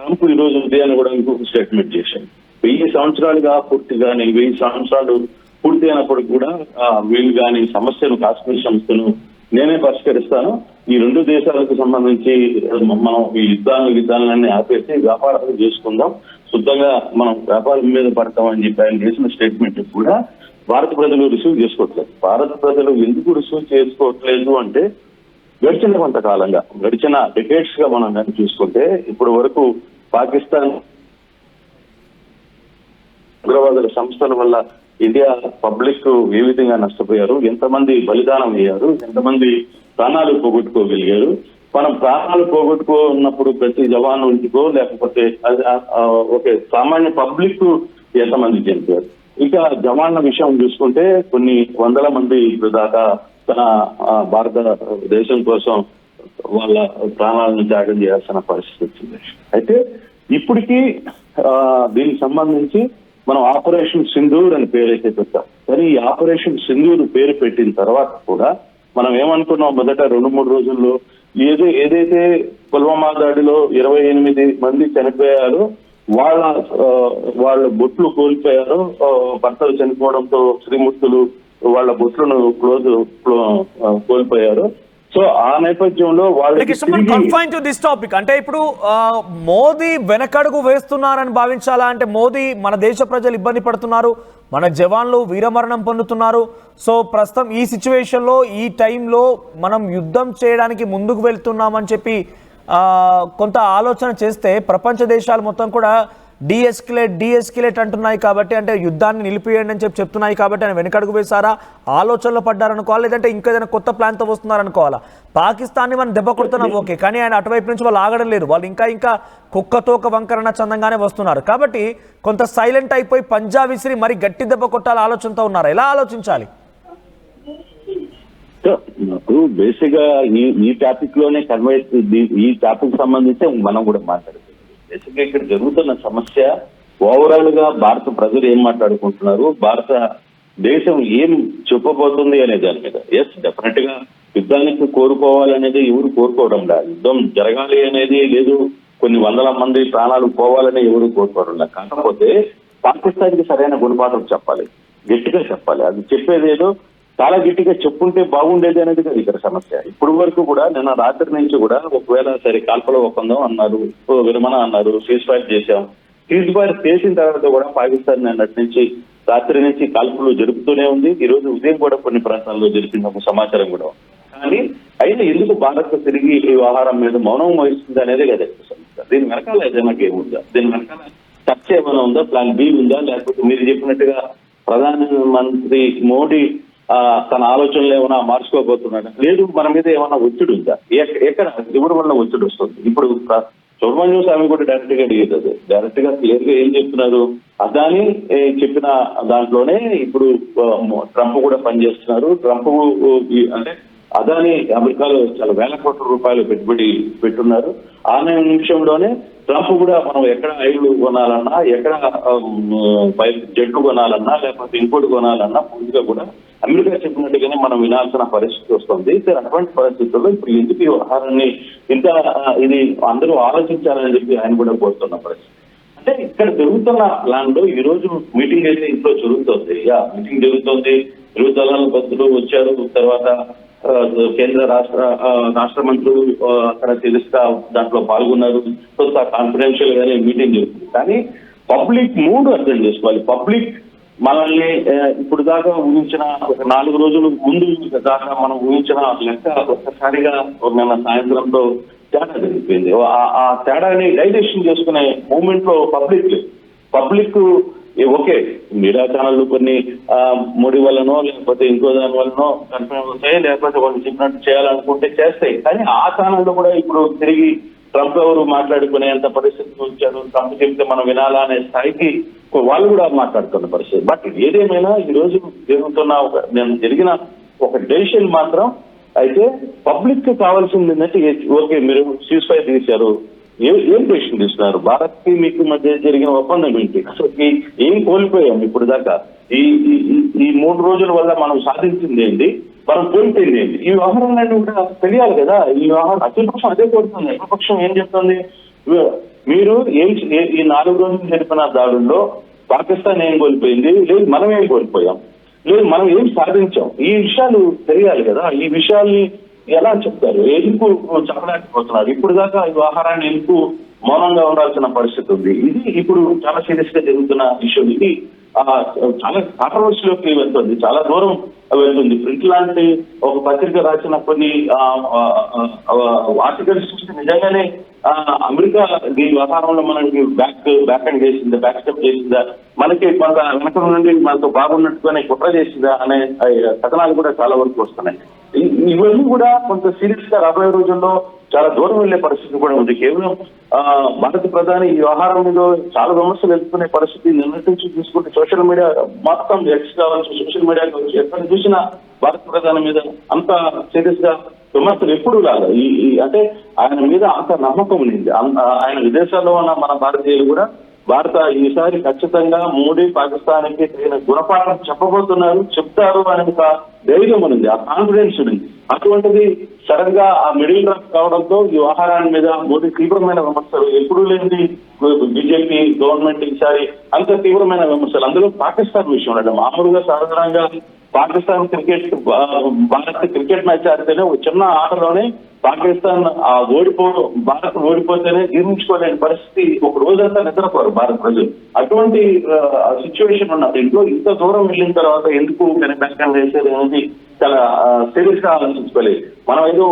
Trump ఈ రోజు ఉదయాన్ని కూడా ఇంకొక స్టేట్మెంట్ చేశారు. 1000 సంవత్సరాలుగా పూర్తిగాని 1000 సంవత్సరాలు పూర్తి అయినప్పటికి కూడా వీళ్ళు కానీ సమస్యను, కాశ్మీర్ సమస్యను నేనే పరిష్కరిస్తాను, ఈ 2 దేశాలకు సంబంధించి మనం ఈ యుద్ధాలన్నీ ఆపేసి వ్యాపారాలు చేసుకుందాం, శుద్ధంగా మనం వ్యాపారం మీద పడతామని చెప్పి ఆయన చేసిన స్టేట్మెంట్ కూడా భారత ప్రజలు రిసీవ్ చేసుకోవట్లేదు. భారత ప్రజలు ఎందుకు రిసీవ్ చేసుకోవట్లేదు అంటే గడిచిన కొంతకాలంగా, గడిచిన డికేట్స్ గా మనం కానీ చూసుకుంటే ఇప్పటి వరకు పాకిస్తాన్ ఉగ్రవాదుల సంస్థల వల్ల ఇండియా పబ్లిక్ ఏ విధంగా నష్టపోయారు, ఎంతమంది బలిదానం అయ్యారు, ఎంతమంది ప్రాణాలు పోగొట్టుకోగలిగారు. మనం ప్రాణాలు పోగొట్టుకున్నప్పుడు ప్రతి జవాను ఇంటికో లేకపోతే ఓకే సామాన్య పబ్లిక్ ఎంతమంది చనిపోయారు. ఇక జవాన్ల విషయం చూసుకుంటే కొన్ని వందల మంది దాకా తన భారత దేశం కోసం వాళ్ళ ప్రాణాలను త్యాగం చేయాల్సిన పరిస్థితి వచ్చింది. అయితే ఇప్పటికీ దీనికి సంబంధించి మనం ఆపరేషన్ సింధూర్ అని పేరైతే పెట్టాం, కానీ ఈ ఆపరేషన్ సింధూర్ పేరు పెట్టిన తర్వాత కూడా మనం ఏమనుకున్నాం, మొదట 2-3 రోజుల్లో ఏదైతే పుల్వామా దాడిలో 28 మంది చనిపోయారో వాళ్ళ బొట్లు కోల్పోయారో, భర్తలు చనిపోవడంతో శ్రీమూర్తులు వాళ్ళ బొట్లను కోల్పోయారు. సో ఆ నేపథ్యంలో టాపిక్ అంటే ఇప్పుడు మోదీ వెనకడుగు వేస్తున్నారని భావించాలా? అంటే మోదీ మన దేశ ప్రజలు ఇబ్బంది పడుతున్నారు, మన జవాన్లు వీరమరణం పొందుతున్నారు. సో ప్రస్తుతం ఈ సిచ్యువేషన్ లో ఈ టైంలో మనం యుద్ధం చేయడానికి ముందుకు వెళ్తున్నామని చెప్పి కొంత ఆలోచన చేస్తే ప్రపంచ దేశాలు మొత్తం కూడా డీఎస్కిలేట్ అంటున్నాయి. కాబట్టి అంటే యుద్ధాన్ని నిలిపివేయండి అని చెప్తున్నాయి. కాబట్టి ఆయన వెనకడుగు వేశారా, ఆలోచనలో పడ్డారనుకోవాలి, లేదంటే ఇంకేదైనా కొత్త ప్లాన్తో వస్తున్నారనుకోవాలా? పాకిస్తాన్ని మనం దెబ్బ కొడుతున్నాం ఓకే, కానీ ఆయన అటువైపు నుంచి వాళ్ళు ఆగడం లేదు, వాళ్ళు ఇంకా కుక్కతోక వంకరణ చందంగానే వస్తున్నారు. కాబట్టి కొంత సైలెంట్ అయిపోయి పంజా విసిరి మరి గట్టి దెబ్బ కొట్టాల ఆలోచనతో ఉన్నారు. ఎలా ఆలోచించాలి? నాకు బేసిక్ గా ఈ టాపిక్ లోనే కన్వే, ఈ టాపిక్ సంబంధించి మనం కూడా మాట్లాడుతున్నాం. బేసిక్ గా ఇక్కడ జరుగుతున్న సమస్య ఓవరాల్ గా భారత ప్రజలు ఏం మాట్లాడుకుంటున్నారు, భారత దేశం ఏం చెప్పబోతుంది అనే దాని మీద. ఎస్, డెఫినెట్ గా యుద్ధానికి కోరుకోవాలనేది ఎవరు కోరుకోవడం లేదు, యుద్ధం జరగాలి అనేది లేదు, కొన్ని వందల మంది ప్రాణాలు పోవాలని ఎవరు కోరుకోవడం లేదు. కాకపోతే పాకిస్తాన్ కి సరైన గుణపాఠం చెప్పాలి, గట్టిగా చెప్పాలి. అది చెప్పేది ఏదో చాలా గట్టిగా చెప్పుంటే బాగుండేది అనేది కదా ఇక్కడ సమస్య. ఇప్పుడు వరకు కూడా నిన్న రాత్రి నుంచి కూడా ఒకవేళ సరే కాల్పల ఒప్పందం అన్నారు, విరమణ అన్నారు, సీజ్ ఫైర్ చేశాం. సీజ్ ఫైర్ చేసిన తర్వాత కూడా పాకిస్తాన్ నిన్నటి నుంచి రాత్రి నుంచి కాల్పులు జరుపుతూనే ఉంది. ఈ రోజు ఉదయం కూడా కొన్ని ప్రాంతాల్లో జరిపిన ఒక సమాచారం కూడా. కానీ అయినా ఎందుకు భారత్ తిరిగి ఈ వ్యవహారం మీద మౌనం వహిస్తుంది అనేది కదా సమస్య. దీని వెనకాల ఏదైనా ఏముందా, దీని వెనకాల చర్చ ఏమైనా ఉందా, ప్లాన్ బి ఉందా, లేకపోతే మీరు చెప్పినట్టుగా ప్రధానమంత్రి మోడీ తన ఆలోచనలు ఏమైనా మార్చుకోబోతున్నాడు, లేదు మన మీద ఏమైనా ఒత్తిడి ఉందా, ఎక్కడ ఎవరి వల్ల ఒత్తిడి వస్తుంది? ఇప్పుడు సుబ్రహ్మణ్యం స్వామి కూడా డైరెక్ట్ గా అడిగేది, డైరెక్ట్ గా క్లియర్ గా ఏం చెప్తున్నారు, అదాని చెప్పిన దాంట్లోనే ఇప్పుడు ట్రంప్ కూడా పనిచేస్తున్నారు. ట్రంప్ అంటే అదాని అమెరికాలో చాలా వేల కోట్ల రూపాయలు పెట్టుబడి పెట్టున్నారు. ఆ నిమిషంలోనే ట్రంప్ కూడా మనం ఎక్కడ ఐళ్ళు కొనాలన్నా, ఎక్కడ జట్లు కొనాలన్నా, లేకపోతే ఇంకోటి కొనాలన్నా పూర్తిగా కూడా అమెరికా చెప్పినట్టుగానే మనం వినాల్సిన పరిస్థితి వస్తుంది. అటువంటి పరిస్థితుల్లో ఇప్పుడు ఎందుకు ఈ వ్యవహారాన్ని ఇది అందరూ ఆలోచించాలని చెప్పి ఆయన కూడా కోరుతున్న పరిస్థితి. అంటే ఇక్కడ జరుగుతున్న ప్లాన్ లో ఈ రోజు మీటింగ్ అయితే ఇంట్లో జరుగుతుంది, మీటింగ్ జరుగుతుంది, ఇరు దళాల బదులు వచ్చారు. తర్వాత కేంద్ర రాష్ట్ర మంత్రులు అక్కడ తెలుస్తా దాంట్లో పాల్గొన్నారు. కొంత కాన్ఫిడెన్షియల్ గానే మీటింగ్ జరుగుతుంది. కానీ పబ్లిక్ మూడ్ అర్థం చేసుకోవాలి. పబ్లిక్ మనల్ని ఇప్పుడు దాకా ఊహించిన ఒక 4 రోజులు ముందు దాకా మనం ఊహించిన లెక్క ఒక్కసారిగా నిన్న సాయంత్రంతో తేడా జరిగిపోయింది. ఆ తేడాని డైజెషన్ చేసుకునే మూమెంట్ లో పబ్లిక్ ఓకే, మీడియా ఛానళ్ళు కొన్ని మోడీ వల్లనో లేకపోతే ఇంకో దాని వల్లనో కన్ఫర్మ్ అవుతాయి, లేకపోతే వాళ్ళు చెప్పినట్టు చేయాలనుకుంటే చేస్తాయి. కానీ ఆ ఛానళ్ళు కూడా ఇప్పుడు తిరిగి ట్రంప్ ఎవరు మాట్లాడుకునేంత పరిస్థితికి వచ్చారు, ట్రంప్ చెప్తే మనం వినాలా అనే స్థాయికి వాళ్ళు కూడా మాట్లాడుతున్న పరిస్థితి. బట్ ఏదేమైనా ఈ రోజు జరిగిన ఒక డెసిషన్ మాత్రం అయితే పబ్లిక్ కి కావాల్సింది ఏంటంటే ఓకే మీరు సీజ్ ఫైర్ తీశారు, ఏం డెసిషన్ తీసుకున్నారు, భారత్ కి మీకు మధ్య జరిగిన ఒప్పందం ఏంటి, అసలు ఏం కోల్పోయాం ఇప్పుడు దాకా, ఈ 3 రోజుల వల్ల మనం సాధించింది ఏంటి, మనం కోల్పోయింది ఏంటి, ఈ వ్యవహారాలన్నీ కూడా తెలియాలి కదా. ఈ వ్యవహారం అఖిలపక్షం అదే కోరుతుంది. అఖిలపక్షం ఏం చెప్తుంది, మీరు ఈ 4 రోజులు జరిపిన దాడుల్లో పాకిస్తాన్ ఏం కోల్పోయింది, లేదు మనం ఏం కోల్పోయాం, లేదు మనం ఏం సాధించాం, ఈ విషయాలు తెలియాలి కదా. ఈ విషయాల్ని ఎలా చెప్తారు? ఎందుకు చెప్పలేకపోతున్నారు? ఇప్పుడు దాకా ఈ వ్యవహారాన్ని ఎందుకు మౌనంగా ఉండాల్సిన పరిస్థితి ఉంది? ఇది ఇప్పుడు చాలా సీరియస్ గా జరుగుతున్న ఇష్యూ. ఇది చాలా కాంట్రవర్సీలోకి వెళ్తుంది, చాలా దూరం వెళ్తుంది. ప్రింట్ లాంటి ఒక పత్రిక రాసిన కొన్ని ఆర్టికల్స్ చూస్తే నిజంగానే అమెరికా ఈ వ్యవహారంలో మనకి బ్యాక్ అండ్ చేసిందా, బ్యాక్ స్టెప్ చేసిందా, మనకి కొంత వెనక నుండి మనతో బాగున్నట్టుగానే కుట్ర చేసిందా అనే కథనాలు కూడా చాలా వరకు వస్తున్నాయి. ఇవన్నీ కూడా కొంత సీరియస్ గా రాబోయే రోజుల్లో చాలా దూరం వెళ్లే పరిస్థితి కూడా ఉంది. కేవలం భారత ప్రధాని ఈ వ్యవహారం మీద చాలా విమర్శలు ఎదుర్కొనే పరిస్థితి నిన్నటి నుంచి తీసుకుంటే సోషల్ మీడియా మొత్తం ఎక్స్ కావచ్చు, సోషల్ మీడియా కావచ్చు, ఎక్కడ చూసినా భారత ప్రధాని మీద అంత సీరియస్ గా విమర్శలు ఎప్పుడు రాదు. అంటే ఆయన మీద అంత నమ్మకం ఉంది. ఆయన విదేశాల్లో ఉన్న మన భారతీయులు కూడా ఈసారి ఖచ్చితంగా మోడీ పాకిస్తాన్కి తగిన గుణపాఠం చెప్తారు అనే ఒక ధైర్యం ఉంది, ఆ కాన్ఫిడెన్స్ ఉంది. అటువంటిది సడన్ గా ఆ మిడిల్ డ్రాప్ కావడంతో ఈ వ్యవహారాన్ని మీద మోడీ తీవ్రమైన విమర్శలు, ఎప్పుడు లేని బీజేపీ గవర్నమెంట్ ఈసారి అంత తీవ్రమైన విమర్శలు. అందులో పాకిస్తాన్ విషయం అంటే మామూలుగా సాధారణంగా పాకిస్తాన్ భారత్ క్రికెట్ మ్యాచ్ ఆడితేనే ఒక చిన్న ఆటలోనే పాకిస్తాన్ భారత్ ఓడిపోతేనే జీర్ణించుకోలేని పరిస్థితి, ఒక రోజంతా నిద్రపోరు భారత ప్రజలు. అటువంటి సిచ్యువేషన్ ఉన్న దీంట్లో ఇంత దూరం వెళ్ళిన తర్వాత ఎందుకు బ్యాక్ చేసేది అనేది చాలా సీరియస్ గా ఆలోచించుకోలేదు. మనం ఏదో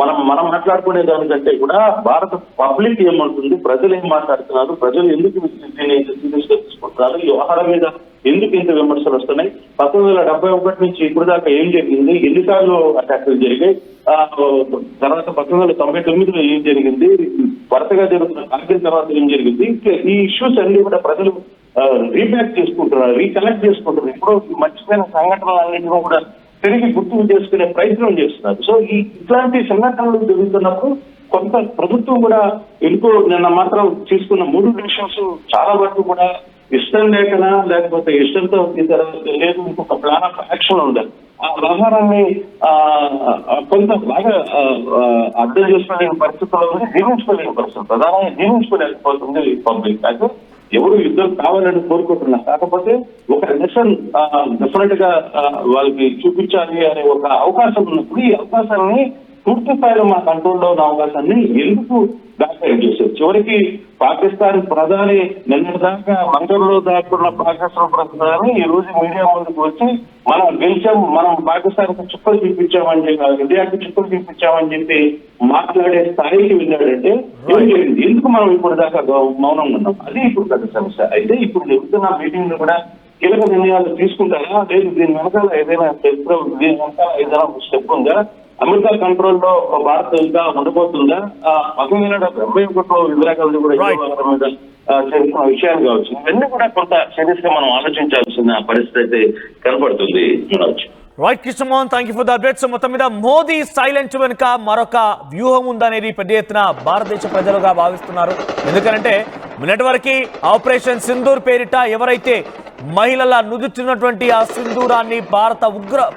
మనం మాట్లాడుకునే దానికంటే కూడా భారత పబ్లిక్ ఏమంటుంది, ప్రజలు ఏం మాట్లాడుతున్నారు, ప్రజలు ఎందుకు సీరియస్ గా తీసుకుంటున్నారు, ఈ వ్యవహారం మీద ఎందుకు ఇంత విమర్శలు వస్తున్నాయి, 1971 నుంచి ఇప్పుడు దాకా ఏం జరిగింది, ఎన్నిసార్లు అటాక్లు జరిగాయి, తర్వాత 1999లో ఏం జరిగింది, వరుసగా జరుగుతున్న కార్గిల్ తర్వాత ఏం జరిగింది, ఈ ఇష్యూస్ అన్ని కూడా ప్రజలు రీబ్యాక్ చేసుకుంటున్నారు, రీకలెక్ట్ చేసుకుంటున్నారు. ఇప్పుడు మర్చిపోయిన సంఘటనలన్నింటినీ కూడా తిరిగి గుర్తుకు చేసుకునే ప్రయత్నం చేస్తున్నారు. సో ఇట్లాంటి సంఘటనలు జరుగుతున్నప్పుడు కొంత ప్రభుత్వం కూడా ఎందుకో నిన్న మాత్రం తీసుకున్న 3 డిసిషన్స్ చాలా వరకు కూడా ఇష్టం లేకనా లేకపోతే ఇష్టంతో లేదు, ఇంకొక ప్లాన్ ఆఫ్ యాక్షన్ ఉండాలి. ఆ వ్యవహారాన్ని కొంత బాగా అర్థం చేసుకోలేని పరిస్థితుల్లో జీవించుకోలేని పరిస్థితి, ప్రధానంగా జీవించుకోలేకపోతుంది పబ్లిక్. అయితే ఎవరు యుద్ధం కావాలని కోరుకుంటున్నారు, కాకపోతే ఒక లెసన్ డెఫినెట్ గా వాళ్ళకి చూపించాలి అనే ఒక అవకాశం ఉన్నప్పుడు ఈ అవకాశాన్ని పూర్తి స్థాయిలో మా కంట్రోల్లో ఉన్న అవకాశాన్ని ఎందుకు బ్యాక్ చేశారు? చివరికి పాకిస్తాన్ ప్రధాని నిన్నటిదాకా మంగళూరులో దాక్కున్న పాకిస్తాన్ ప్రధాని ఈ రోజు మీడియా ముందుకు వచ్చి మనం గెలిచాం, మనం పాకిస్తాన్ కు చుక్కలు చూపించామని చెప్పి, ఇండియాకి చుక్కలు చూపించామని చెప్పి మాట్లాడే స్థాయికి వెళ్ళాడంటే ఏం జరిగింది? ఎందుకు మనం ఇప్పుడు దాకా మౌనంగా ఉన్నాం? అది ఇప్పుడు పెద్ద సమస్య. అయితే ఇప్పుడు జరుగుతున్న మీటింగ్ లో కూడా కీలక నిర్ణయాలు తీసుకుంటారా, లేదు దీని వెనకాల ఏదైనా స్టెప్ ఉందా, అమెరికా కంట్రోల్ లో భారత్ ఇంకా ఉండబోతుందా, 1971లో వివరాలు కూడా మీద చేసిన విషయాలు కావచ్చు, ఇవన్నీ కూడా కొంత సీరియస్ గా మనం ఆలోచించాల్సిన పరిస్థితి అయితే కనపడుతుంది. Right Krishnamohan, thank you for the update. So మొత్తం మీద మోదీ సైలెంట్ వెనుక మరొక వ్యూహం ఉందనేది పెద్ద ఎత్తున భారతదేశ ప్రజలుగా భావిస్తున్నారు. ఎందుకంటే నిన్నటి వరకు ఆపరేషన్ సింధూర్ పేరిట ఎవరైతే మహిళల నుదుటినటువంటి ఆ సింధూరాన్ని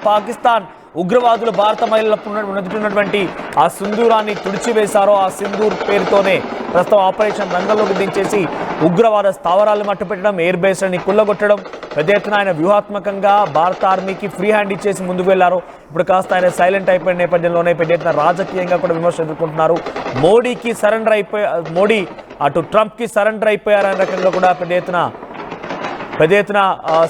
పాకిస్తాన్ ఉగ్రవాదులు భారత మహిళలకు నుదుటినటువంటి ఆ సింధూరాన్ని తుడిచివేశారో, ఆ సింధూర్ పేరుతోనే ప్రస్తుతం ఆపరేషన్ రంగంలోకి దించేసి ఉగ్రవాద స్థావరాలు మట్టుపెట్టడం, ఎయిర్ బేస్లని కుల్లగొట్టడం, పెద్ద ఎత్తున ఆయన వ్యూహాత్మకంగా భారత ఆర్మీకి ఫ్రీ హ్యాండ్ ఇచ్చేసి ముందుకు వెళ్లారు. ఇప్పుడు కాస్త ఆయన సైలెంట్ అయిపోయిన నేపథ్యంలోనే పెద్ద ఎత్తున రాజకీయంగా కూడా విమర్శలు ఎదుర్కొంటున్నారు. మోడీ అటు ట్రంప్కి సరెండర్ అయిపోయారనే రకంగా కూడా పెద్ద ఎత్తున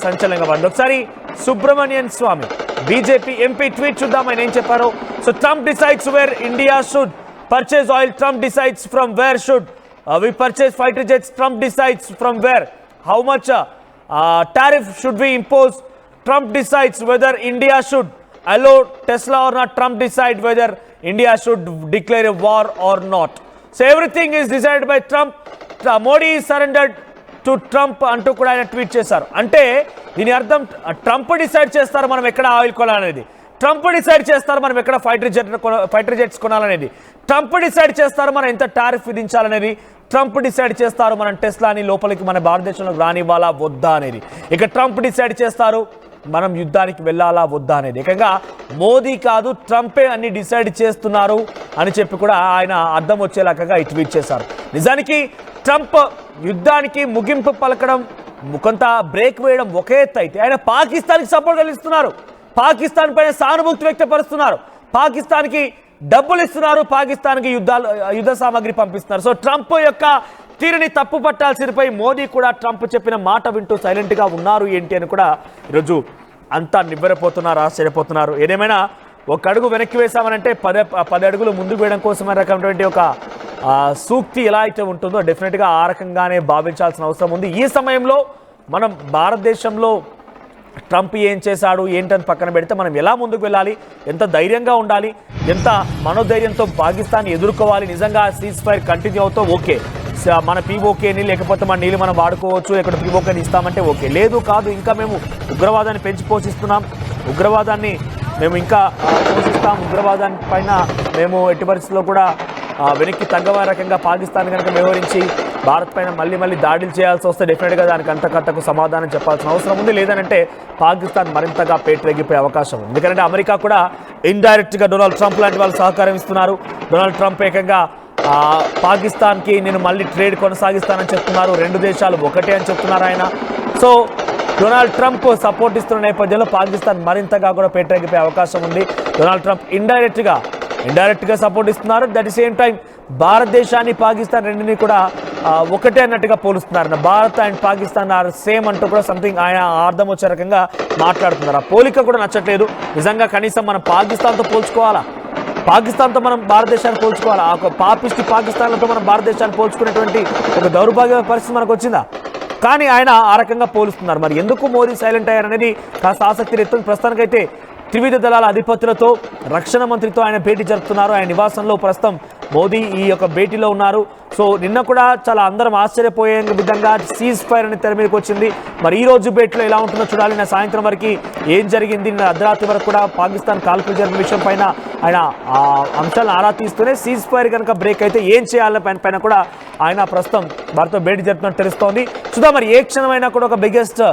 సంచలనంగా పడింది. ఒకసారి సుబ్రమణ్యన్ స్వామి బీజేపీ ఎంపీ ట్వీట్ చూద్దాం, ఆయన ఏం చెప్పారు. So Trump decides where India should purchase oil, Trump decides from where should we purchase fighter jets, Trump decides from where, how much tariff should we impose, Trump decides whether India should allow Tesla or not, Trump decide whether India should declare a war or not. So everything is decided by Trump. Modi is surrendered to Trump అంటూ కూడా ఆయన tweet చేశారు. అంటే దీని అర్థం Trump decide చేస్తారు మనం ఎక్కడ ఆయిల్ కొనాలనేది, ట్రంప్ డిసైడ్ చేస్తారు మనం ఎక్కడ ఫైటర్ జెట్స్ కొనాలనేది, ట్రంప్ డిసైడ్ చేస్తారు మనం ఎంత టారిఫ్ విధించాలనేది, ట్రంప్ డిసైడ్ చేస్తారు మనం టెస్లాని లోపలికి మన భారతదేశంలోకి రానివ్వాలా వద్దా అనేది, ఇక ట్రంప్ డిసైడ్ చేస్తారు మనం యుద్ధానికి వెళ్ళాలా వద్దా అనేది. ఏకంగా మోదీ కాదు ట్రంపే అన్ని డిసైడ్ చేస్తున్నారు అని చెప్పి కూడా ఆయన అర్థం వచ్చేలాగా ఈ ట్వీట్ చేశారు. నిజానికి ట్రంప్ యుద్ధానికి ముగింపు పలకడం, కొంత బ్రేక్ వేయడం ఒకే ఎత్తు అయితే ఆయన పాకిస్తాన్కి సపోర్ట్ కలిగిస్తున్నారు, పాకిస్తాన్ పైన సానుభూతి వ్యక్తపరుస్తున్నారు, పాకిస్తాన్కి డబ్బులు ఇస్తున్నారు, పాకిస్తాన్కి యుద్ధ సామాగ్రి పంపిస్తున్నారు. సో ట్రంప్ యొక్క తీరుని తప్పు పట్టాల్సినపై మోదీ కూడా ట్రంప్ చెప్పిన మాట వింటూ సైలెంట్గా ఉన్నారు ఏంటి అని కూడా ఈరోజు అంతా నివ్వెరపోతున్నారు, ఆశ్చర్యపోతున్నారు. ఏదేమైనా ఒక అడుగు వెనక్కి వేసామనంటే 10 అడుగులు ముందుకు వేయడం కోసం రకమైనటువంటి ఒక సూక్తి ఎలా అయితే ఉంటుందో డెఫినెట్గా ఆ రకంగానే భావించాల్సిన అవసరం ఉంది. ఈ సమయంలో మనం భారతదేశంలో ట్రంప్ ఏం చేశాడు ఏంటని పక్కన పెడితే మనం ఎలా ముందుకు వెళ్ళాలి, ఎంత ధైర్యంగా ఉండాలి, ఎంత మనోధైర్యంతో పాకిస్తాన్ ఎదుర్కోవాలి. నిజంగా సీజ్ ఫైర్ కంటిన్యూ అవుతా ఓకే, మన పీఓకేని లేకపోతే మన నీళ్ళు మనం వాడుకోవచ్చు, ఎక్కడ పీఓకేని ఇస్తామంటే ఓకే, లేదు కాదు ఇంకా మేము ఉగ్రవాదాన్ని పెంచి పోషిస్తున్నాం, ఉగ్రవాదాన్ని మేము ఇంకా పోషిస్తాం, ఉగ్రవాదాన్ని పైన మేము ఎట్టి పరిస్థితుల్లో కూడా వెనక్కి తగ్గవ రకంగా పాకిస్తాన్ కనుక వ్యవహరించి భారత్ పైన మళ్ళీ దాడులు చేయాల్సి వస్తే డెఫినెట్గా దానికి అంతకంతకు సమాధానం చెప్పాల్సిన అవసరం ఉంది. లేదనంటే పాకిస్తాన్ మరింతగా పేటరెగిపోయే అవకాశం ఉంది. ఎందుకంటే అమెరికా కూడా ఇండైరెక్ట్గా డొనాల్డ్ ట్రంప్ లాంటి వాళ్ళు సహకారం ఇస్తున్నారు. డొనాల్డ్ ట్రంప్ ఏకంగా పాకిస్తాన్కి నేను మళ్ళీ ట్రేడ్ కొనసాగిస్తానని చెప్తున్నారు, 2 దేశాలు ఒకటే అని చెప్తున్నారు ఆయన. సో డొనాల్డ్ ట్రంప్ సపోర్ట్ ఇస్తున్న నేపథ్యంలో పాకిస్తాన్ మరింతగా కూడా పేటరెగిపోయే అవకాశం ఉంది. డొనాల్డ్ ట్రంప్ ఇండైరెక్ట్గా సపోర్ట్ ఇస్తున్నారు. దట్ ది సేమ్ టైం భారతదేశాన్ని పాకిస్తాన్ రెండిని కూడా ఒకటే అన్నట్టుగా పోలుస్తున్నారు. Bharat and Pakistan are same అంటూ కూడా సంథింగ్ ఆయన అర్థం వచ్చే రకంగా మాట్లాడుతున్నారు. ఆ పోలిక కూడా నచ్చట్లేదు. నిజంగా కనీసం మనం పాకిస్తాన్తో పోల్చుకోవాలా, పాకిస్తాన్తో మనం భారతదేశాన్ని పోల్చుకోవాలా, ఆ పాపిస్టి పాకిస్తాన్లతో మనం భారతదేశాన్ని పోల్చుకునేటువంటి ఒక దౌర్భాగ్య పరిస్థితి మనకు వచ్చిందా? కానీ ఆయన ఆ రకంగా పోలుస్తున్నారు. మరి ఎందుకు మోదీ సైలెంట్ అయ్యారనేది కాస్త ఆసక్తి రేస్తుంది. ప్రస్తుతానికైతే త్రివిధ దళాల అధిపతులతో రక్షణ మంత్రితో ఆయన భేటీ జరుపుతున్నారు. ఆయన నివాసంలో ప్రస్తుతం మోదీ ఈ యొక్క భేటీలో ఉన్నారు. సో నిన్న కూడా చాలా అందరం ఆశ్చర్యపోయే విధంగా సీజ్ ఫైర్ అనే తెర మీదకి వచ్చింది. మరి ఈ రోజు భేటీలో ఎలా ఉంటుందో చూడాలి. నిన్న సాయంత్రం వరకు ఏం జరిగింది, నిన్న అర్ధరాత్రి వరకు కూడా పాకిస్తాన్ కాల్పులు జరిగిన విషయం పైన ఆయన అంశాలను ఆరా తీస్తూనే సీజ్ ఫైర్ కనుక బ్రేక్ అయితే ఏం చేయాలనే పైన కూడా ఆయన ప్రస్తుతం వారితో భేటీ జరుపుతున్నట్టు తెలుస్తోంది. చూద్దాం మరి ఏ క్షణమైనా కూడా ఒక బిగ్గెస్ట్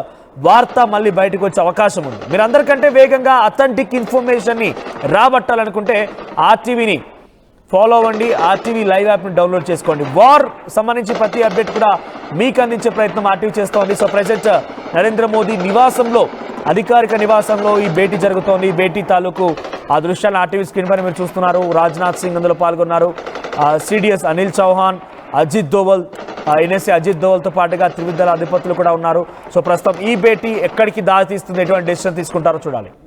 వార్త మళ్ళీ బయటకు వచ్చే అవకాశం ఉంది. మీరు అందరికంటే వేగంగా అథెంటిక్ ఇన్ఫర్మేషన్ని రాబట్టాలనుకుంటే ఆర్టీవీని ఫాలో అవ్వండి, ఆర్టీవీ లైవ్ యాప్ని డౌన్లోడ్ చేసుకోండి. వార్ సంబంధించి ప్రతి అప్డేట్ కూడా మీకు అందించే ప్రయత్నం ఆర్టీవీ చేస్తోంది. సో ప్రెజెంట్ నరేంద్ర మోదీ నివాసంలో, అధికారిక నివాసంలో ఈ భేటీ జరుగుతోంది. ఈ భేటీ తాలూకు ఆ దృశ్యాన్ని ఆర్టీవీ స్క్రీన్ పైన మీరు చూస్తున్నారు. రాజ్నాథ్ సింగ్ అందులో పాల్గొన్నారు. సిడిఎస్ అనిల్ చౌహాన్, అజిత్ దోవల్, ఎన్ఎస్ఏ అజిత్ దోవల్తో పాటుగా త్రివిధ దళ అధిపతులు కూడా ఉన్నారు. సో ప్రస్తుతం ఈ భేటీ ఎక్కడికి దారి తీస్తుంది, ఎటువంటి డెసిషన్ తీసుకుంటారో చూడాలి.